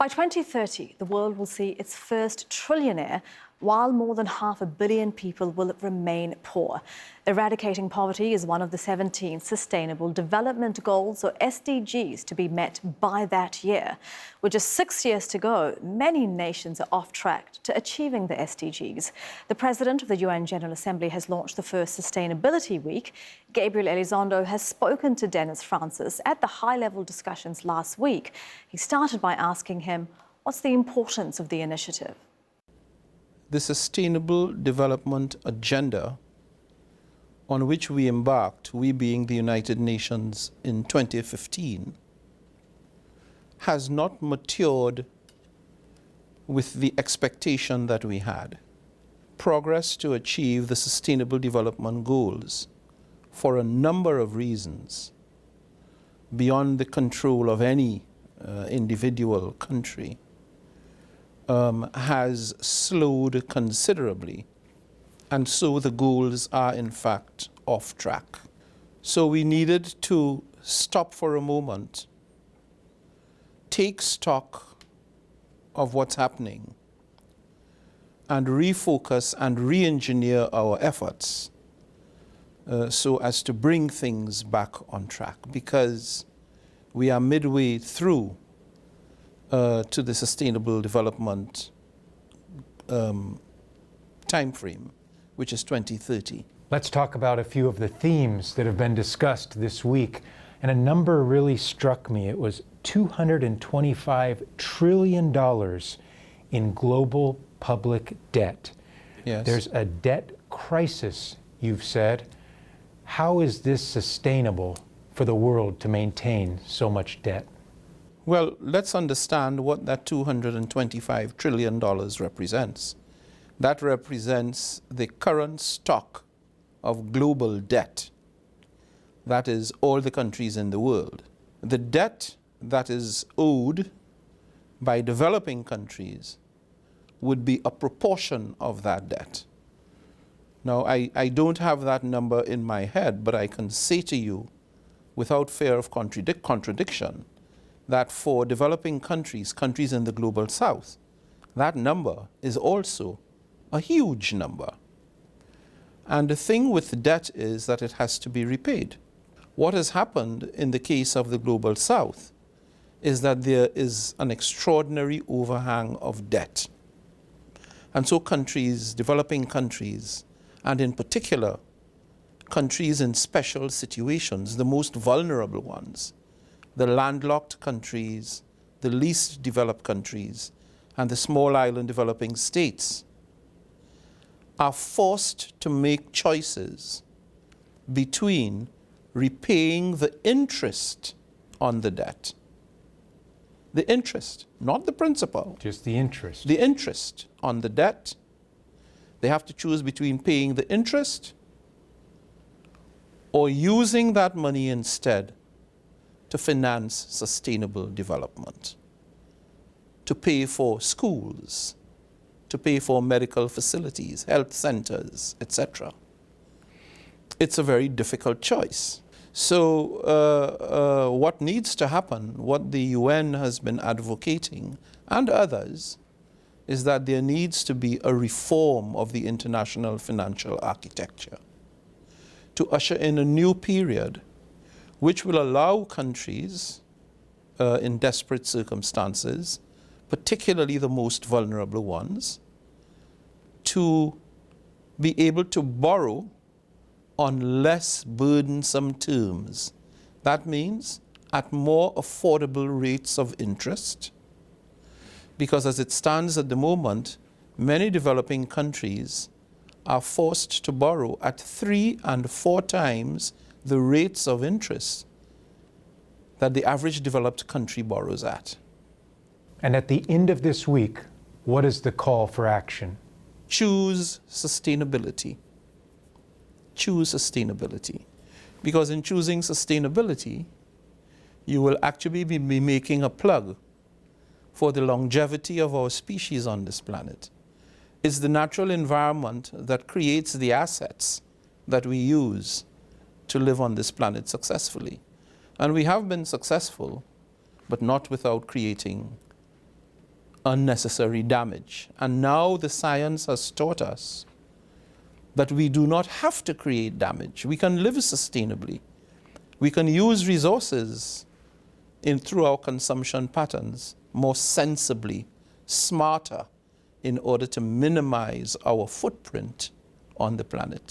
By 2030, the world will see its first trillionaire, while more than 500 million people will remain poor. Eradicating poverty is one of the 17 Sustainable Development Goals, or SDGs, to be met by that year. With just 6 years to go, many nations are off track to achieving the SDGs. The President of the UN General Assembly has launched the first Sustainability Week. Gabriel Elizondo has spoken to Dennis Francis at the high-level discussions last week. He started by asking him, what's the importance of the initiative? The Sustainable Development Agenda on which we embarked, we being the United Nations, in 2015, has not matured with the expectation that we had. Progress to achieve the Sustainable Development Goals, for a number of reasons, beyond the control of any individual country, has slowed considerably, and so the goals are in fact off track. So we needed to stop for a moment, take stock of what's happening, and refocus and re-engineer our efforts so as to bring things back on track, because we are midway through to the Sustainable Development time frame, which is 2030. Let's talk about a few of the themes that have been discussed this week. And a number really struck me. It was $225 trillion in global public debt. Yes. There's a debt crisis, you've said. How is this sustainable for the world to maintain so much debt? Well, let's understand what that $225 trillion represents. That represents the current stock of global debt. That is all the countries in the world. The debt that is owed by developing countries would be a proportion of that debt. Now, I don't have that number in my head, but I can say to you, without fear of contradiction, that for developing countries, countries in the global south, that number is also a huge number. And the thing with debt is that it has to be repaid. What has happened in the case of the global south is that there is an extraordinary overhang of debt. And so countries, developing countries, and in particular, countries in special situations, the most vulnerable ones, the landlocked countries, the least developed countries, and the small island developing states, are forced to make choices between repaying the interest on the debt. The interest, not the principal. Just the interest. The interest on the debt. They have to choose between paying the interest or using that money instead to finance sustainable development, to pay for schools, to pay for medical facilities, health centers, etc. It's a very difficult choice. So what needs to happen, what the UN has been advocating, and others, is that there needs to be a reform of the international financial architecture to usher in a new period which will allow countries in desperate circumstances, particularly the most vulnerable ones, to be able to borrow on less burdensome terms. That means at more affordable rates of interest, because as it stands at the moment, many developing countries are forced to borrow at 3 and 4 times the rates of interest that the average developed country borrows at. And at the end of this week, what is the call for action? Choose sustainability. Choose sustainability. Because in choosing sustainability, you will actually be making a plug for the longevity of our species on this planet. It's the natural environment that creates the assets that we use to live on this planet successfully. And we have been successful, but not without creating unnecessary damage. And now the science has taught us that we do not have to create damage. We can live sustainably. We can use resources through our consumption patterns more sensibly, smarter, in order to minimize our footprint on the planet.